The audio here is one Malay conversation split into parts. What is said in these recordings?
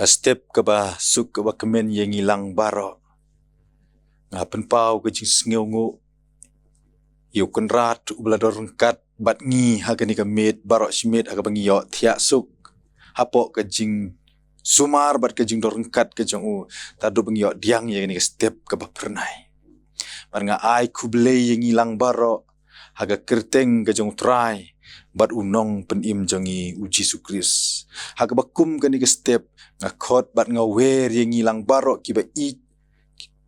Ka step ka ba suk ka ba kemen yang ilang baro. Ngapen pau ka jing sngeungu. Yo kenrat ubelador rengkat bat ngi hagani ka met baro simit aga bangi yo tiak suk. Hapo ka jing sumar bat ka jing dor rengkat ka jong u. Tadu bangi yo diang yang ni ka step ka ba pernai. Mar nga ai kublei yang ilang baro. Haga kerteng ka jong try. Bat unong penim jongi uji sukris. Haga bakum ka ni ka step. Nga kot bat nga wer yang ilang baro kiba i.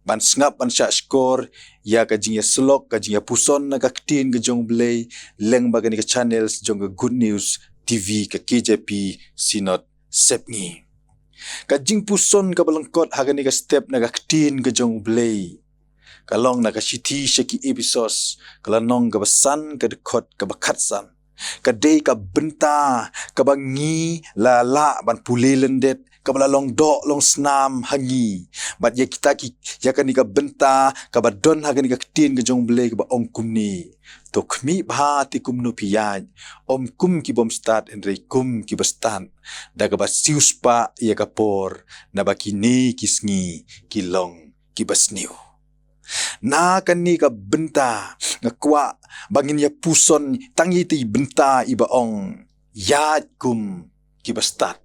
Ban sngap ban syak skor. Ya ka jing ya selok ka jing ya puson na ka ketin ka jong belay. Leng baga ni ka channels jong ka Good News TV ka KJP Sinot Sepngi. Ka jing puson ka balengkot haga ni ka step na ka ketin ka jong belay. Kalong na ka shiti syaki episos. Kalanong ka basan ka dekot ka bakatsan. Kadai ka benta ka bangi lala ban pulilendet ka balalong dok long senam hangi bat ya kita ki ya kan ka benta ka badon hagan ka ketin ka jong belai ka ba om kum ni to khmi bha ti kum no piyaj om kum ki bom start and rei kum ki bastan da ka ba sius pa ya ka por na ba ki ni kisngi ki long ki basniu. Na kan ni ka benta nga kwa bangin ya puson tangi ti benta ibaong yad kum kibastat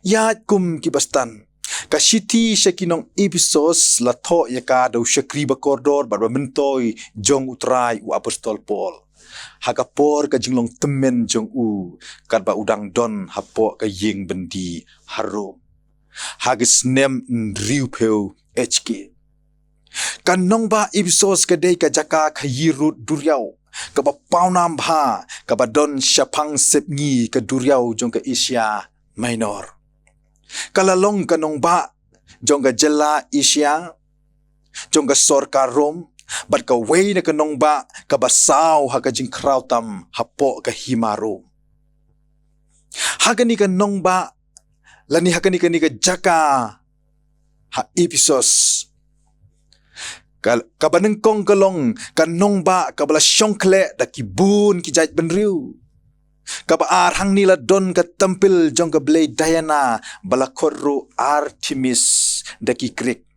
yad kum kibastan ka shiti shakinong episos la tho ya ka do shakri ba kordor ba mentoy jong utrai u apostol Paul haga por ka jinglong temen jong u kat ba udang don hapo ka ying bendi harum hagis nem riu peu HK kanong ba episos kadai ka jaka khayirut duriau ka ba paunam bha ka ba don syapang sepngi ka duriau jong ka Asia Minor kalalong kanong ba jong ka jela Asia jong ka sor ka Rom bat ka way na kanong ba ka basaw ha ka jing krautam hapo ka himaro hagani kanong ba lani hagani ka jaka ha episos kabanengkong kalong kanong ba kabala syongkle da kibun ki jait benriu kabaar hang nila don ka tampil jong ka blay Diana bala korru Artemis da ki Greek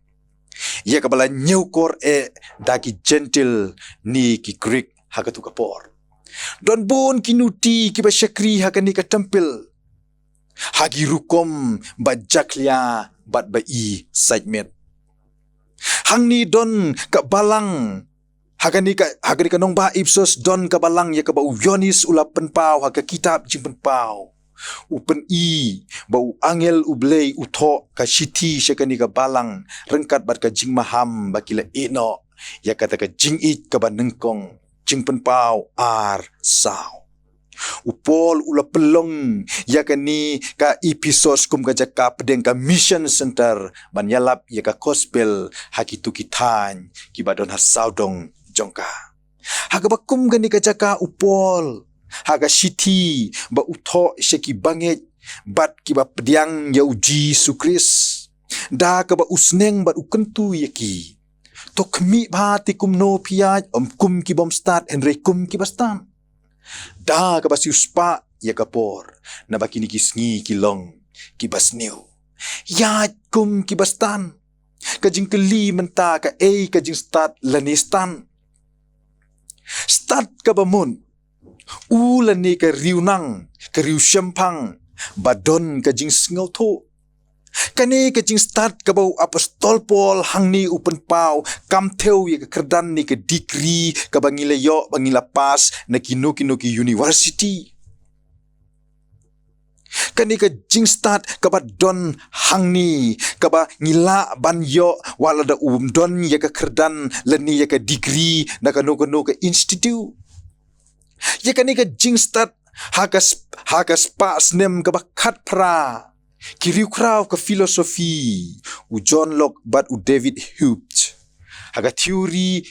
ya kabala nyukor da ki gentle ni ki Greek hagatu kapor don bon kinuti ki ba syakri hakani ka tampil hagi rukom ba jaklia bat ba i segment hang ni don ka balang hagani ka nong ba ipsos don ka balang ya ka ba uvyonis ula penpau ha ka kitab jing penpau upen i bau angel ublei utho ka shiti syakani ka balang rengkat bat ka jing maham bakila eno ya kata ka jing it ka ba nengkong jing penpau ar sao upol ula pelong ya kani ka episos kum ka jaka pedeng ka mission center ban yalap ya ka gospel hakitu kitan ki badon hasaudong jongka haga bakum gani ka jaka upol haga shiti ba utho sheki banget bat ki ba pediang ya uji sukris da ka ba usneng bat ukentu yaki to khmi bhati kum no piyaj om kum ki bom start and re kum ki bastan da ka basi uspa ya kapor na bakini kisngi kilong kibasniu ya kum kibastan kajing keli menta ka kajing start lanistan start ka bamun ulani ka riunang ka riu syempang badon kajing sngoto kani kajing start ka bau apostol Paul hangni upen pau kam theu ye ka kerdan ni ka degree ka bangila yo bangila pas na kino ki university kani ka jing start ka ba don hangni ka ba ngila ban yo wala da don ye ka kerdan lani ye ka degree na ka no ka institute ye kani ka jing start hagas pas nem ka ba khat pra kiriu kraw ka filosofi u John Locke bat u David Hume haga teori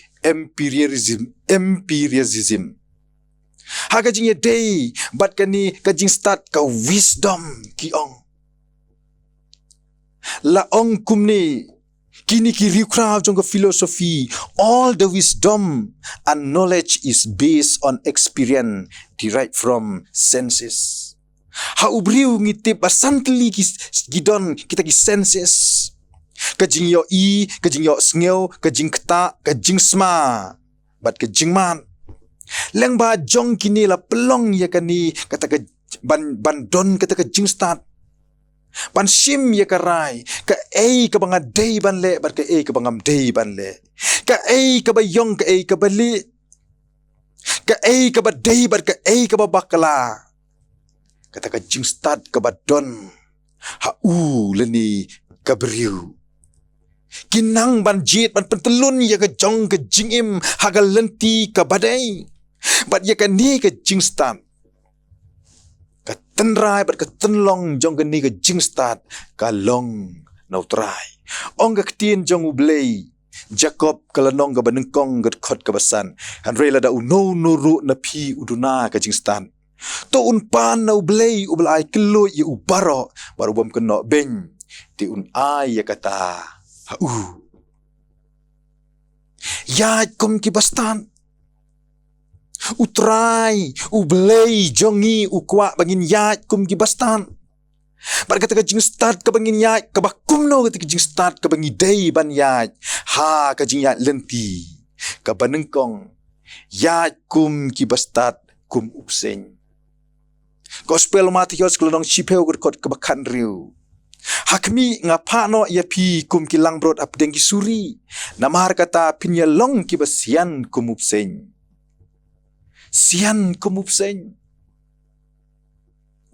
empiricism haga jing day bat kani ka jing start ka wisdom ki ong la ong kumni kini kiriu kraw jong ka filosofi all the wisdom and knowledge is based on experience derived from senses Haubriu ngitip basantli gidon kita ki senses. Kajing yo kajing yo sngew, kajing keta, kajing sma. Bat kajing man. Leng ba jong kini la pelong ya kani kata ke ban don kata kajing start. Ban shim ya karai, ka ka banga day ban le, bat ka ka bangam day ban le. Ka ka bayong ka bali. Ka ka ba day bat ka ka ba bakala. Kata ka jing start ka ba don. Leni ka beriu. Kinang ban jit ban pentelun ya ka jong ka jing im hagal lenti ka badai. Bat ya ka ni ka jing start. Ka tenrai bat ka tenlong jong ka ni ka jing start ka long nau trai. Ong ka ketien jong ublei. Jacob kalanong ka banengkong ka khot ka basan. Hanrei lada uno nuru na pi uduna ka jing start. To unpan na ublei ublai kelo ya ubaro baru bom keno beng. Ti un ai ya kata ya kom ki bastan. Utrai, ublei, jongi, ukwa bangin ya kom ki bastan. Bar kata ka jing start ka bangin ya ka bakum no kata ka jing start ka bangi day ban ya. Ha ka jing ya lenti. Ka banengkong ya kum ki bastat kum upseng. Gospel Matius kelonong sipeu kot ka bakan riu. Hakmi ngapa no ya pi kum kilang brod ap dengki suri. Namar kata pinya long ki basian kum upseng. Sian kum upseng.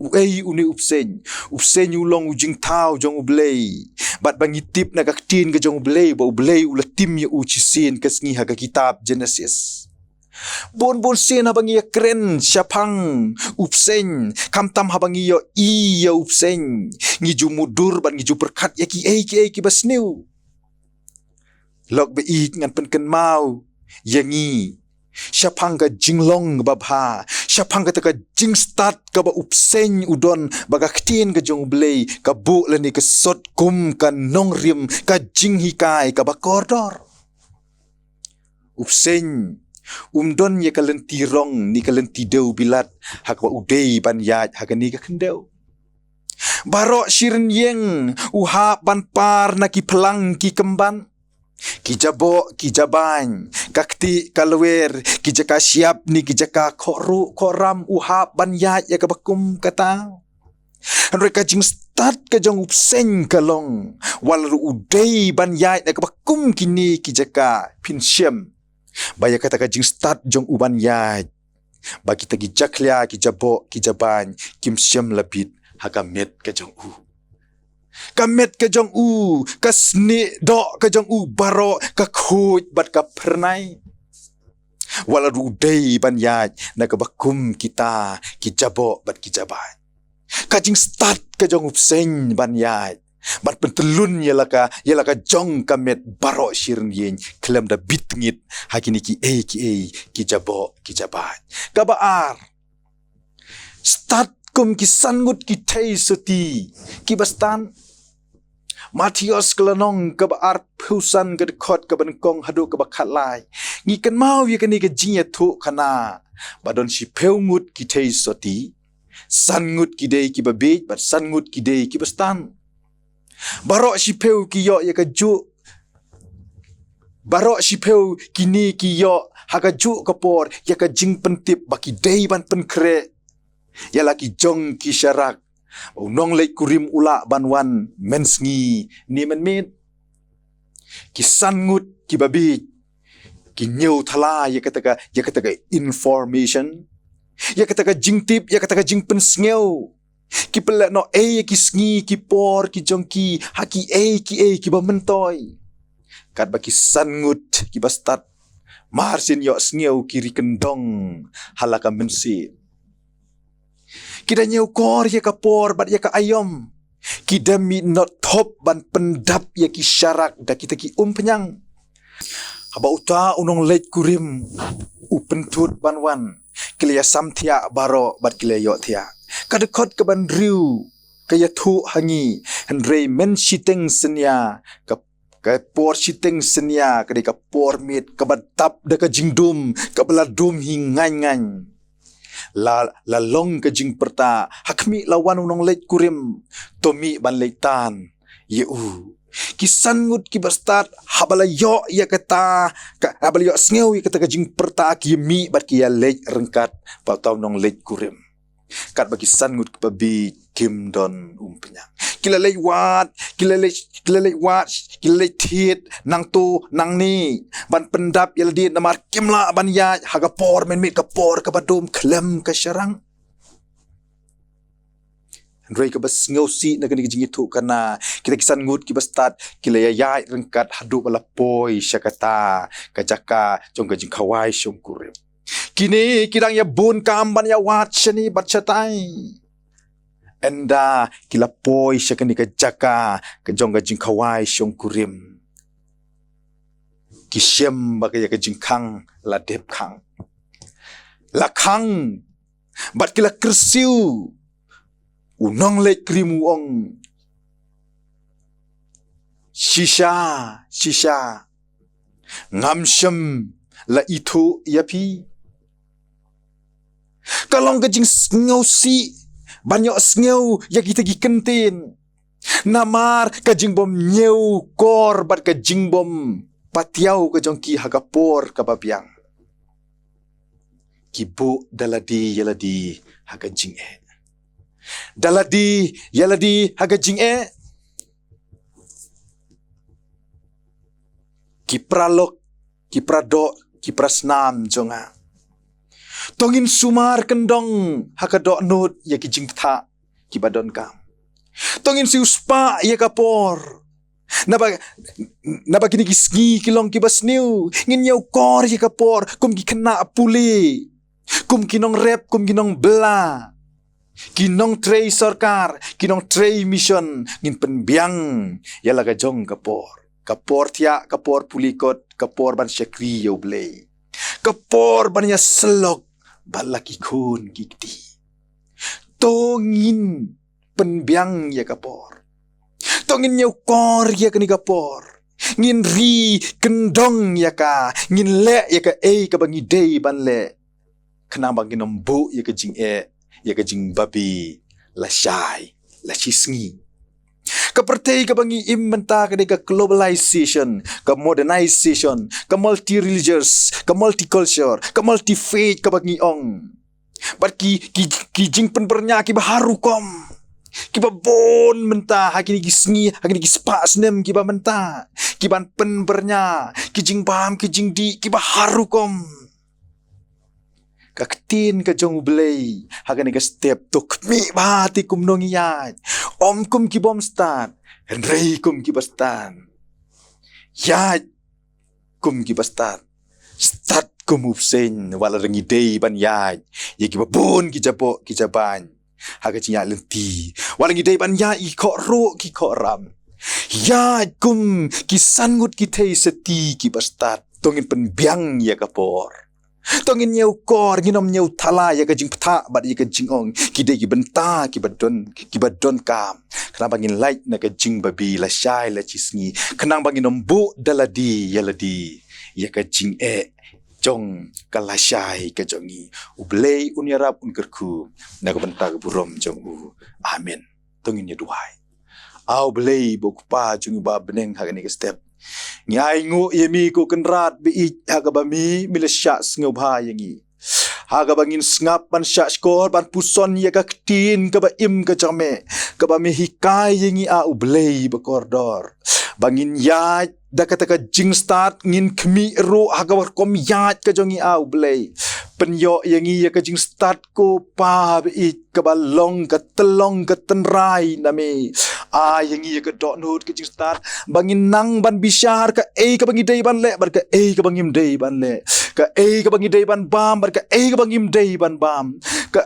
Uei uni upseng. Upseng ulong ujing tau jong ublei. Bat bangi tip na kaktin ke jong ublei. Ba ublei ulatim ya ucisin kesngi haga kitab Genesis. Bon sen habangi ya keren syapang upseng kamtam habangi ya upseng ngiju mudur ban ngiju berkat ya ki basniu lok be ngan penken mau yangi syapang ka jinglong babha syapang ka jing start ka ba upseng udon baga ktin ka jong blei ka bu leni ka sot kum ka nongrim ka jing hikai ka ba kordor upseng don ya kalenti rong ni kalenti deu bilat hakwa udei ban yat hakani ka kendeu. Barok shirin yeng uha ban par na ki pelang ki kemban. Ki jabo ki jaban kakti kalwer ki jaka siap ni ki jaka koram uha ban yat ya ka bakum kata. Mereka jing start ka jong upseng kalong walau udei ban yat ya ka bakum kini ki jaka pinsyem. Baya kata ka jing start jong uban yaj. Bagi tagi jaklia ki jabo ki jaban kim syam labit hakamet ka jong u. Kamet ka jong u kasni do ka jong u baro ka khoj bat ka pernai. Wala rudai ban yaj na ka bakum kita ki jabo bat ki jaban. Ka jing start ka jong upseng ban yaj. Bat pentelun yalaka jong kamet baro shirin yen klem da bitngit hakini ki jabo ki jabat kabaar start kum ki sangut ki tei soti ki bastan Matius kelanong kabaar pusan gedekot kabankong hadu kabakhalai ngi kan mau ye kani ka jinya thu kana badon si peungut ki tei soti sangut ki dei ki babej bat sangut ki dei ki bastan Barok sipeu ki yo ya kaju. Barok sipeu kini ki yo hakaju kapor ya ka jing pentip baki day ban penkre. Ya laki jong ki syarak. Nong lek kurim ula banwan mensngi ni menmit. Ki sangut ki babi. Ki nyau thala ya kata information. Ya kata jing tip ya kata jing pensngeu. Ki pelak no ki sngi ki por ki jongki haki ki ba mentoy kat baki sangut ki bastat marsin yo sngiau kiri kendong halaka mensi kita nyau kor ya ka por bat ya ka ayom kita mi not top ban pendap ya ki syarak da kita ki penyang haba uta unong leit kurim upentut banwan kilia samthia baro bat kilia yo thia kadekot ke bandriu kaya thu hangi henrei men siteng senya ka por siteng senya ka por mit ka batap da ka jingdum ka beladum hingan la long ka jing perta hakmi lawan unong leit kurim tomi ban leitan yeu kisan ngut ki bastat habala yo ya kata habala yo sneu ya kata ka jing perta ki mi bat ki ya leit rengkat pa tau nong leit kurim kat bagi san ngut ki babi kim don umpenya kila lei wat kila lei wat kila lei thit nang tu nang ni ban pendap yel di namar kimla ban ya haga por men mit ka por ka badum klem ka syarang Roi ka bas ngausi na kani jing itu kana kita kisan ngut ki bastat kila ya rengkat hadu bala poi syakata kajaka jong ka jing khawai syong kurim kini kirang ya bun kamban ya wat shani batchatai enda kila poi syakani ka jaka ka jong ka jing khawai syong kurim kishem ba ka jing khang la dep khang la khang bat kila kersiu unong le krimu ong shisha ngamshem la itu yapi kalong kajing ngau si banyak ngau ya kita gi kentin namar kajing bom nyeu kor bat kajing bom patiau kajong ki hagapor kababiang kibu daladi yaladi hagajing daladi yaladi hagajing kipralok kipradok kiprasnam jonga tongin sumar kendong hakadok nut ya kijing tha kibadon kam tongin si uspa ya kapor naba kini kisngi kilong kibasniu ngin yau kor ya kapor kum ki kena puli kum kinong rep kum kinong bela kinong tray sarkar kinong tray mission ngin penbiang ya laga jong kapor tia kapor pulikot kapor ban syakri yau blei kapor ban ya selok balaki kun gigdi tongin penbiang ya kapor tongin nyau kor ya kani kapor ngin ri kendong ya ka ngin le ya ka ka bangi dei ban le kena bangi nombu ya ka jing ya ka jing babi la syai la chisngi Kepertai ka bangi immenta ka ka globalization, ka modernization, ka multi-religious, ka multicultural, ka multi-faith ka bangi ong. Bat ki jing penbernya ki baharu kom. Ki ba bon menta hakini ki sngi, hakini ki spas nem ki ba menta. Ki ban penbernya, ki jing paham ki jing di ki baharu kom. Kaktin ka jong belay hakani ka step to kmi bahati kum nongiyat om kum ki bom start henrei kum ki bastan ya kum ki bastan start kum upsen wala rengi day ban ya ki babon ki jaban haga cinya lenti wala ngi day ban ya I ko ro ki ko ram ya kum ki sangut ki thei seti ki bastat tongin penbiang ya kapor tongin nyau kor ginom nyau thala ya ka jing ptha bat ya ka jing ong ki de ki benta ki badon kam kenang bangin light na ka jing babi la syai la chisngi kenang bangin nombu daladi ya ladi ya ka jing jong ka la syai ka jongi ublei unyarap unkerku na ka benta ka burom jong amen tongin ya duai au blei bokpa jung ba beneng hagani ka step Nyai ngu yemi ko kenrat bi haga bami milasya ngau bha yangi haga bangin ngap ban sya skor ban puson ya ka ktin ka ba im ka jame ka ba mi hikai yangi a ublei bakordor bangin ya da kata ka jing start ngin kmi ro haga war kom yat ka jongi a ublei penyo yangi ya ka jing start ko pa bi ka ba long ka telong ka tenrai nami yangi ya ka dot note ka jing start bangin nang ban bishar ka ka bangi dei ban le bar ka ka bangim dei ban le ka ka bangi dei ban bam bar ka ka bangim dei ban bam ka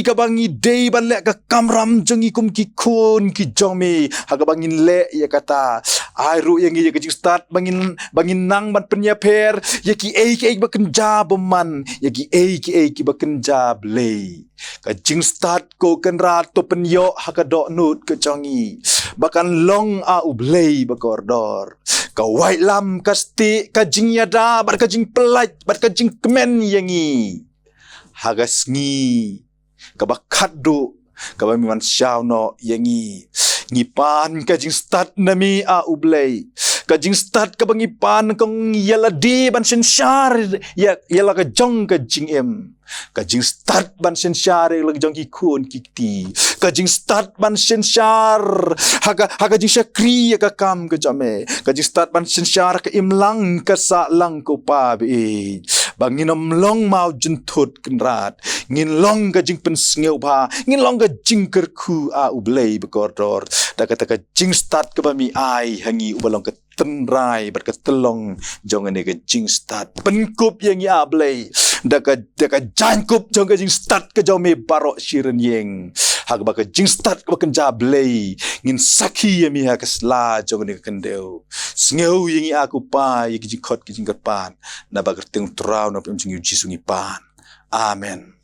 ka bangi dei ban le ka kamram jongi kum ki kun ki jomi haga bangin le ya kata ai ru yangi ya ka jing start bangin nang ban penya per ya ki ka baken jab man ya ki ki baken jab le ka jing start ko kan rat to penyo haka dot note ka jongi bakan long a ublei bakordor ka white lam ka sti ka jing yada bar ka jing pelait bar ka jing kemen yangi hagas ngi kabakat do kabami man siaw no yangi ngipan kajing start nami a ublay kajing start kabangipan kong yala di ban sensyar ya yala ka jong kajing kajing start ban sensyar lag jong ki kun kikti kajing start ban sensyar haga jing syakri ka kam ka jame kajing start ban sensyar ka imlang ka sa lang ko pa bi banginom long mau jentut kenrat ngin long ka jing pensngeu ba ngin long ka jing kerku a ublay bekordor da kata ka jing start ka bami ai hangi ubalong ka tenrai berketelong jangan ni ke jing start penkup yang ya blay daka jangkup jangan jing start ke jauh me barok shiren yeng hak baka jing start ke bakan jablay ngin saki ya mi hak sla jangan ni kendeu sngeu yang ya aku pa yang jing kot ke jing kerpan na bagar teng trau na pem jing uji sungi pan amen.